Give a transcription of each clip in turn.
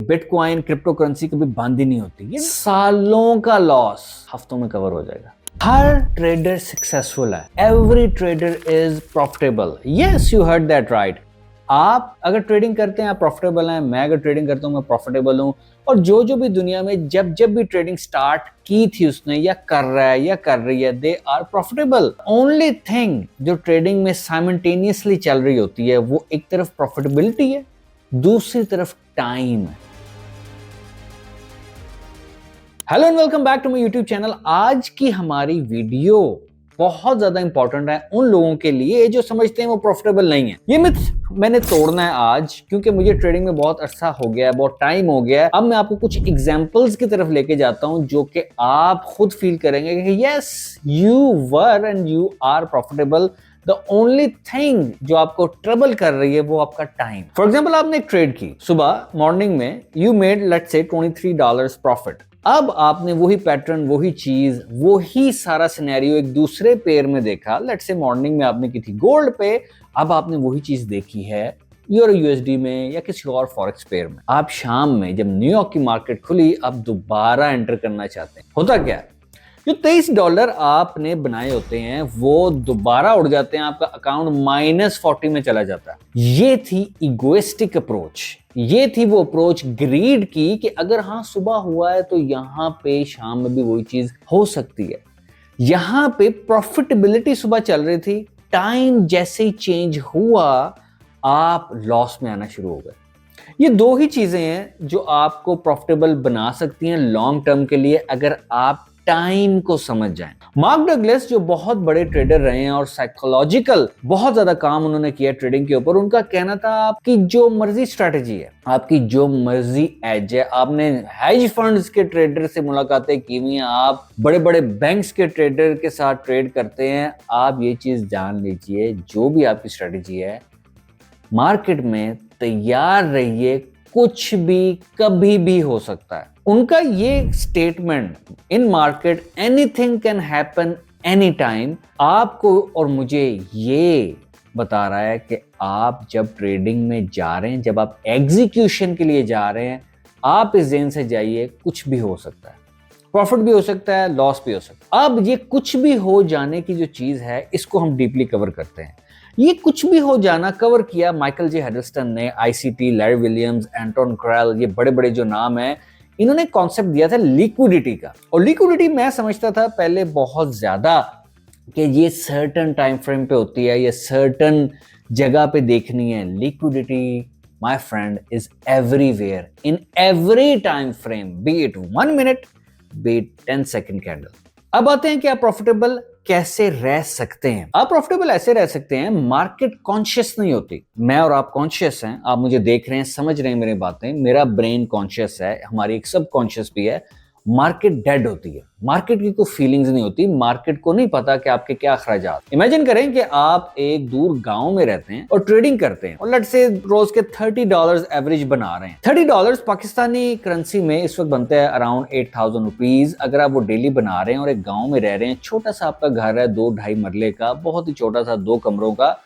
Bitcoin crypto currency कभी बंद ही नहीं होती। ये सालों का लॉस हफ्तों में कवर हो जाएगा। हर ट्रेडर सक्सेसफुल है, every trader is profitable. Yes, you heard that right. आप अगर ट्रेडिंग करते हैं आप प्रॉफिटेबल हैं, मैं अगर ट्रेडिंग करता हूं मैं प्रॉफिटेबल हूं। और जो भी दुनिया में जब भी ट्रेडिंग स्टार्ट की थी उसने या कर रहा है या कर रही है, they are profitable. Only thing जो ट्रेडिंग में साइमल्टेनियसली चल रही होती है वो एक तरफ प्रॉफिटेबिलिटी है, दूसरी तरफ टाइम है। Hello and welcome back to my YouTube channel. आज की हमारी वीडियो बहुत ज्यादा इंपॉर्टेंट है उन लोगों के लिए जो समझते हैं वो प्रॉफिटेबल नहीं है। ये मिथ मैंने तोड़ना है आज, क्योंकि मुझे ट्रेडिंग में बहुत अरसा हो गया है, बहुत टाइम हो गया है। अब मैं आपको कुछ एग्जांपल्स की तरफ लेके जाता हूं जो कि आप खुद फील करेंगे कि yes, you were and you are profitable. The only thing जो आपको ट्रबल कर रही है वो आपका टाइम। फॉर एग्जाम्पल, आपने एक ट्रेड की सुबह मॉर्निंग में, you made let's say $23 profit. अब आपने वही पैटर्न, वही चीज, वही सारा सिनेरियो एक दूसरे पेयर में देखा। लेट्स से मॉर्निंग में आपने की थी गोल्ड पे, अब आपने वही चीज देखी है यूरो यूएसडी में या किसी और फॉरेक्स पेयर में। आप शाम में जब न्यूयॉर्क की मार्केट खुली, आप दोबारा एंटर करना चाहते हैं। होता क्या है, जो $23 आपने बनाए होते हैं वो दोबारा उड़ जाते हैं, आपका अकाउंट -40 में चला जाता है। ये थी इगोइस्टिक अप्रोच, ये थी वो अप्रोच ग्रीड की कि अगर हाँ सुबह हुआ है तो यहां पे शाम में भी वही चीज हो सकती है। यहां पे प्रॉफिटेबिलिटी सुबह चल रही थी, टाइम जैसे ही चेंज हुआ आप लॉस में आना शुरू हो गए। ये दो ही चीजें हैं जो आपको प्रॉफिटेबल बना सकती हैं लॉन्ग टर्म के लिए, अगर आप टाइम को समझ जाएं। मार्क डगलस जो बहुत बड़े ट्रेडर रहे हैं और साइकोलॉजिकल बहुत ज्यादा काम उन्होंने किया ट्रेडिंग के ऊपर, उनका कहना था आपकी जो मर्जी स्ट्रेटेजी है, आपकी जो मर्जी एज है, आपने हेज फंड्स के ट्रेडर से मुलाकातें की हुई हैं, आप बड़े बड़े बैंक्स के ट्रेडर के साथ ट्रेड करते हैं, आप ये चीज जान लीजिए जो भी आपकी स्ट्रेटेजी है मार्केट में तैयार रहिए, कुछ भी कभी भी हो सकता है। उनका ये statement, in market anything can happen any time, आपको और मुझे ये बता रहा है कि आप जब ट्रेडिंग में जा रहे हैं, जब आप एग्जीक्यूशन के लिए जा रहे हैं, आप इस जेन से जाइए, कुछ भी हो सकता है, प्रॉफिट भी हो सकता है, लॉस भी हो सकता है। अब ये कुछ भी हो जाने की जो चीज है इसको हम डीपली कवर करते हैं। ये कुछ भी हो जाना कवर किया माइकल जे हेडलस्टन ने, आईसीटी, लैरी विलियम्स, एंटोन क्रैल, ये बड़े बड़े जो नाम है, इन्होंने कॉन्सेप्ट दिया था लिक्विडिटी का। और लिक्विडिटी मैं समझता था पहले बहुत ज्यादा कि ये सर्टन टाइम फ्रेम पे होती है, ये सर्टन जगह पे देखनी है। Liquidity my friend is everywhere in every time frame, B it 1 minute, B it 10 second candle. अब आते हैं कि आप प्रॉफिटेबल कैसे रह सकते हैं। आप प्रॉफिटेबल ऐसे रह सकते हैं, मार्केट कॉन्शियस नहीं होती। मैं और आप कॉन्शियस हैं, आप मुझे देख रहे हैं, समझ रहे हैं मेरी बातें, मेरा ब्रेन कॉन्शियस है, हमारी एक सब कॉन्शियस भी है। मार्केट डेड होती है, मार्केट की कोई फीलिंग्स नहीं होती, मार्केट को नहीं पता कि आपके क्या अखराजात। इमेजिन करें कि आप एक दूर गांव में रहते हैं और ट्रेडिंग करते हैं और लेट्स से रोज के $30 एवरेज बना रहे हैं। $30 पाकिस्तानी करेंसी में इस वक्त बनते हैं अराउंड 8,000 रुपीज। अगर आप वो डेली बना रहे हैं और एक गाँव में रह रहे हैं, छोटा सा आपका घर है 2-2.5 मरले का, बहुत ही छोटा सा 2 कमरों का,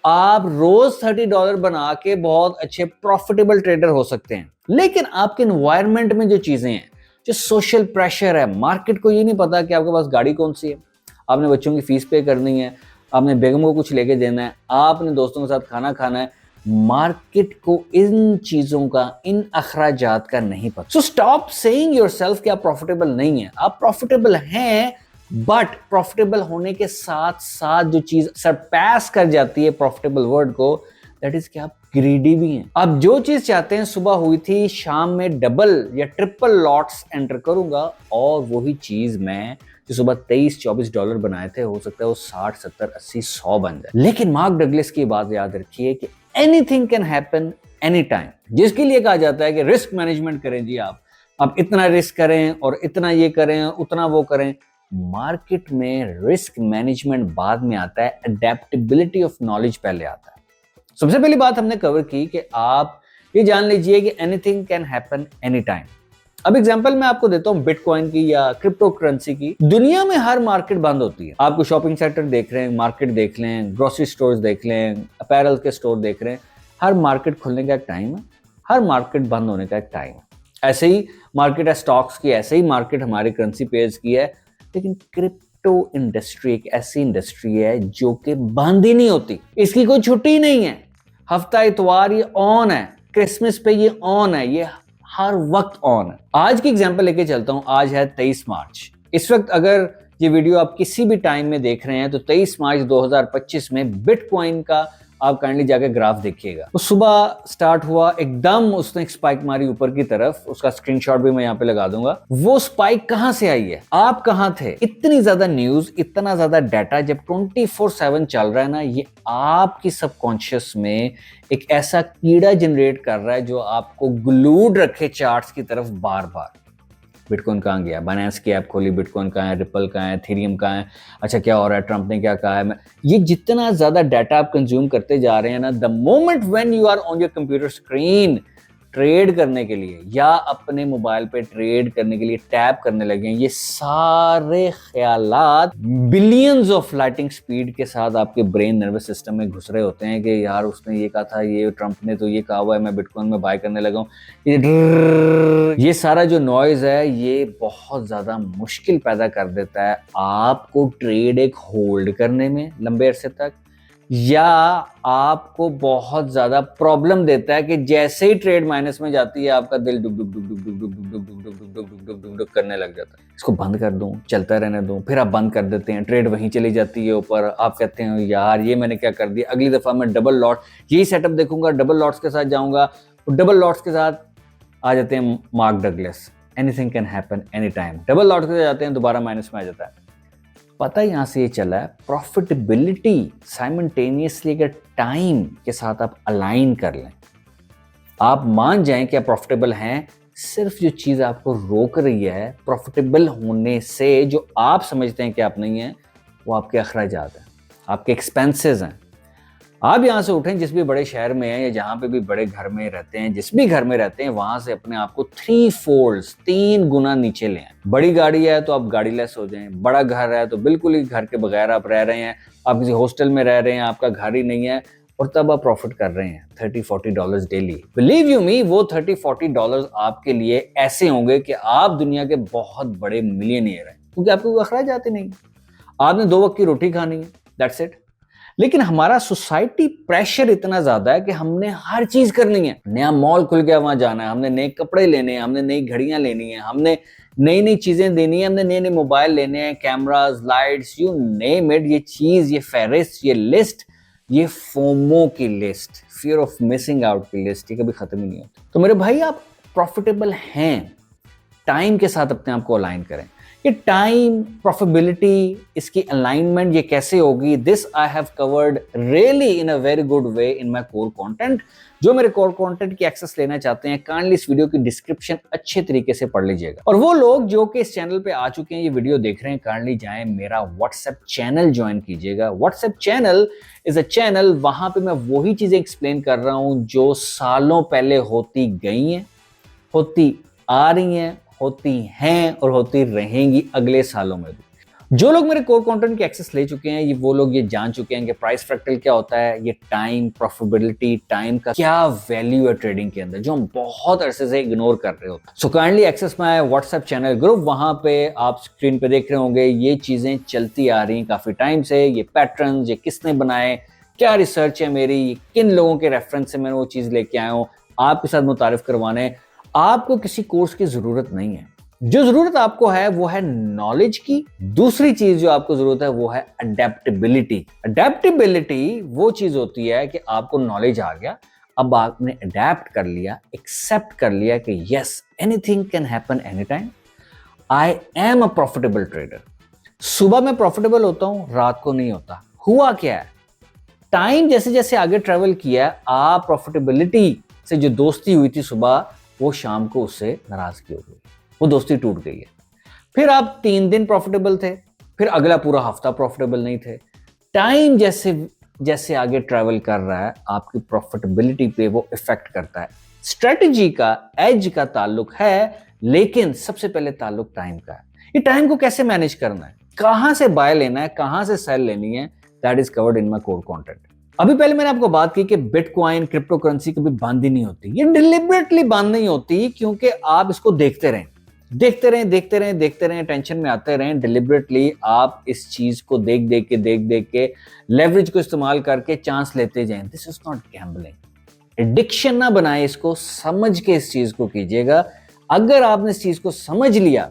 आप रोज $30 बना के बहुत अच्छे प्रॉफिटेबल ट्रेडर हो सकते हैं। लेकिन आपके एनवायरमेंट में जो चीजें हैं, जो सोशल प्रेशर है, मार्केट को ये नहीं पता कि आपके पास गाड़ी कौन सी है, आपने बच्चों की फीस पे करनी है, आपने बेगम को कुछ लेके देना है, आपने दोस्तों के साथ खाना खाना है, मार्केट को इन चीजों का, इन अखराजात का नहीं पता। सो स्टॉप सेइंग योरसेल्फ कि आप प्रॉफिटेबल नहीं है। आप प्रॉफिटेबल हैं, बट प्रॉफिटेबल होने के साथ साथ जो चीज सरपास कर जाती है प्रॉफिटेबल वर्ड को, दैट इज कि आप ग्रीडी भी हैं। आप जो चीज चाहते हैं, सुबह हुई थी, शाम में डबल या ट्रिपल लॉट्स एंटर करूंगा और वही चीज मैं जो सुबह $23-24 बनाए थे, हो सकता है वो 60, 70, 80, 100 बन जाए। लेकिन मार्क डगलस की बात याद रखिए कि anything can happen any time, जिसके लिए कहा जाता है कि रिस्क मैनेजमेंट करें जी। आप इतना रिस्क करें और इतना ये करें, उतना वो करें। मार्केट में रिस्क मैनेजमेंट बाद में आता है, अडेप्टेबिलिटी ऑफ नॉलेज पहले आता है। सबसे पहली बात हमने कवर की कि आप ये जान लीजिए कि anything can happen any time. अब एग्जांपल मैं आपको देता हूं बिटकॉइन की या क्रिप्टो करेंसी की। दुनिया में हर मार्केट बंद होती है। आपको शॉपिंग सेक्टर देख रहे हैं, मार्केट देख लें, ग्रोसरी स्टोर्स देख लें, अपैरल के स्टोर देख रहे हैं, हर मार्केट खुलने का एक टाइम है, हर मार्केट बंद होने का एक टाइम है। ऐसे ही मार्केट है स्टॉक्स की, ऐसे ही मार्केट हमारे करेंसी पेयर्स की है। लेकिन क्रिप्टो इंडस्ट्री एक ऐसी इंडस्ट्री है जो कि बंद ही नहीं होती, इसकी कोई छुट्टी नहीं है। हफ्ता इतवार ये ऑन है, क्रिसमस पे ये ऑन है, ये हर वक्त ऑन है। आज की एग्जांपल लेके चलता हूं। आज है 23 मार्च। इस वक्त अगर ये वीडियो आप किसी भी टाइम में देख रहे हैं तो 23 मार्च 2025 में बिटकॉइन का आप काइंडली जाकर ग्राफ देखिएगा। तो सुबह स्टार्ट हुआ, एकदम उसने एक स्पाइक मारी ऊपर की तरफ, उसका स्क्रीनशॉट भी मैं यहाँ पे लगा दूंगा। वो स्पाइक कहां से आई है, आप कहां थे? इतनी ज्यादा न्यूज, इतना ज्यादा डाटा जब 24/7 चल रहा है ना, ये आपकी सबकॉन्शियस में एक ऐसा कीड़ा जनरेट कर रहा है जो आपको ग्लूड रखे चार्ट्स की तरफ बार बार। बिटकॉइन कहाँ गया, बाइनेंस की ऐप खोली, बिटकॉइन कहाँ है, रिपल कहाँ है, इथेरियम कहाँ है, अच्छा क्या हो रहा है, ट्रंप ने क्या कहा है। ये जितना ज्यादा डाटा आप कंज्यूम करते जा रहे हैं ना, the moment when you are on your computer screen trade करने के लिए या अपने मोबाइल पे ट्रेड करने के लिए टैप करने लगे हैं, ये सारे ख्यालात बिलियंस ऑफ लाइटिंग स्पीड के साथ आपके ब्रेन नर्वस सिस्टम में घुस रहे होते हैं कि यार उसने ये कहा था, ये ट्रंप ने तो ये कहा हुआ है, मैं बिटकॉइन में बाय करने लगा हूं। ये सारा जो नॉइज है ये बहुत ज्यादा मुश्किल पैदा कर देता है आपको ट्रेड एक होल्ड करने में लंबे अरसे तक, या आपको बहुत ज्यादा प्रॉब्लम देता है कि जैसे ही ट्रेड माइनस में जाती है आपका दिल डुक डुक डुक डुक डुक डुक डुक डुक डुक डुक डुक डुक डुक डुक करने लग जाता है। इसको बंद कर दूं, चलता रहने दूं, फिर आप बंद कर देते हैं, ट्रेड वहीं चली जाती है ऊपर। आप कहते हैं यार ये मैंने क्या कर दिया, अगली दफा मैं डबल लॉट यही सेटअप देखूंगा, डबल लॉट्स के साथ जाऊंगा। डबल लॉट्स के साथ आ जाते हैं mark Douglas, anything can happen any time. Double lot के साथ जाते हैं, दोबारा माइनस में आ जाता है। पता यहां से ये चला है, प्रॉफिटेबिलिटी साइमल्टेनियसली अगर टाइम के साथ आप अलाइन कर लें, आप मान जाएं कि आप प्रॉफिटेबल हैं, सिर्फ जो चीज आपको रोक रही है प्रॉफिटेबल होने से, जो आप समझते हैं कि आप नहीं हैं, वो आपके अखराजात हैं, आपके एक्सपेंसेस हैं। आप यहां से उठें, जिस भी बड़े शहर में हैं या जहां पे भी बड़े घर में रहते हैं, जिस भी घर में रहते हैं, वहां से अपने आप को 3 गुना नीचे ले आए। बड़ी गाड़ी है तो आप गाड़ी लेस हो जाएं, बड़ा घर है तो बिल्कुल ही घर के बगैर आप रह रहे हैं, आप किसी हॉस्टल में रह रहे हैं, आपका घर ही नहीं है, और तब आप प्रॉफिट कर रहे हैं $30-40 डेली। बिलीव यू मी, वो $30-40 आपके लिए ऐसे होंगे कि आप दुनिया के बहुत बड़े मिलियनियर हैं, क्योंकि आपको कोई अखराज नहीं, आपने 2 वक्त की रोटी खानी है, दैट्स इट। लेकिन हमारा सोसाइटी प्रेशर इतना ज्यादा है कि हमने हर चीज करनी है। नया मॉल खुल गया, वहां जाना है, हमने नए कपड़े लेने हैं, हमने नई घड़ियां लेनी है, हमने नई नई चीजें देनी है, हमने नए नए मोबाइल लेने हैं, cameras, lights, you name it. ये चीज, ये फेरिस्ट, ये लिस्ट, ये फोमो की list, fear of missing out की लिस्ट, ये कभी खत्म ही नहीं होती। तो मेरे भाई, आप प्रॉफिटेबल हैं, टाइम के साथ अपने आप को अलाइन करें। ये टाइम प्रॉफिटेबिलिटी, इसकी अलाइनमेंट ये कैसे होगी, this I have covered really in a very good way in my core content. जो मेरे कोर कंटेंट की एक्सेस लेना चाहते हैं, काइंडली इस वीडियो की डिस्क्रिप्शन अच्छे तरीके से पढ़ लीजिएगा। और वो लोग जो कि इस चैनल पे आ चुके हैं, ये वीडियो देख रहे हैं, काइंडली जाएं मेरा व्हाट्सएप चैनल ज्वाइन कीजिएगा। WhatsApp channel is a channel, वहां पे मैं वही चीजें एक्सप्लेन कर रहा हूं जो सालों पहले होती गई हैं, होती आ रही हैं, होती हैं और होती रहेंगी अगले सालों में भी। जो लोग मेरे कोर कंटेंट की एक्सेस ले चुके हैं, ये वो लोग ये जान चुके हैं कि प्राइस फ्रैक्टल क्या होता है, ये टाइम प्रॉफिटेबिलिटी, टाइम का क्या वैल्यू है ट्रेडिंग के अंदर, जो हम बहुत अरसे से इग्नोर कर रहे होते हैं। So kindly access my WhatsApp channel group. वहां पे आप स्क्रीन पे देख रहे होंगे, ये चीजें चलती आ रही हैं काफी टाइम से। ये पैटर्न, ये किसने बनाए, क्या रिसर्च है मेरी, किन लोगों के रेफरेंस से मैं वो चीज लेके आया हूं, आपके साथ मुतारिफ करवाने। आपको किसी कोर्स की जरूरत नहीं है, जो जरूरत आपको है वो है नॉलेज की। दूसरी चीज जो आपको जरूरत है वो है अडेप्टेबिलिटी। अडेप्टेबिलिटी वो चीज होती है कि आपको नॉलेज आ गया, अब आपने अडेप्ट कर लिया, एक्सेप्ट कर लिया कि yes, anything can happen any time. I am a profitable trader. सुबह में प्रॉफिटेबल होता हूं, रात को नहीं होता। हुआ क्या है, टाइम जैसे जैसे आगे ट्रेवल किया, आप प्रॉफिटेबिलिटी से जो दोस्ती हुई थी सुबह, वो शाम को उससे नाराजगी हो गई, वो दोस्ती टूट गई है। फिर आप 3 दिन प्रॉफिटेबल थे, फिर अगला पूरा हफ्ता प्रॉफिटेबल नहीं थे। टाइम जैसे जैसे आगे ट्रैवल कर रहा है, आपकी प्रॉफिटेबिलिटी पे वो इफेक्ट करता है। स्ट्रेटजी का, एज का ताल्लुक है, लेकिन सबसे पहले ताल्लुक टाइम का है। ये टाइम को कैसे मैनेज करना है, कहां से बाय लेना है, कहां से सेल लेनी है, that is covered in my core content. अभी पहले मैंने आपको बात की कि बिटकॉइन क्रिप्टो करेंसी कभी बंद ही नहीं होती, ये डिलिबरेटली बंद नहीं होती, क्योंकि आप इसको देखते रहें, देखते रहें, देखते रहें, देखते रहें, टेंशन में आते रहें, डिलिबरेटली आप इस चीज को देख देख के लेवरेज को इस्तेमाल करके चांस लेते जाएं। This is not gambling. Addiction ना बनाए, इसको समझ के इस चीज को कीजिएगा। अगर आपने इस चीज को समझ लिया,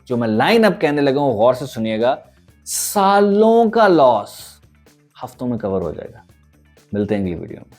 जो मैं लाइन अप कहने लगा हूं, गौर से सुनिएगा, सालों का लॉस हफ्तों में कवर हो जाएगा। मिलते हैं अगली वीडियो में।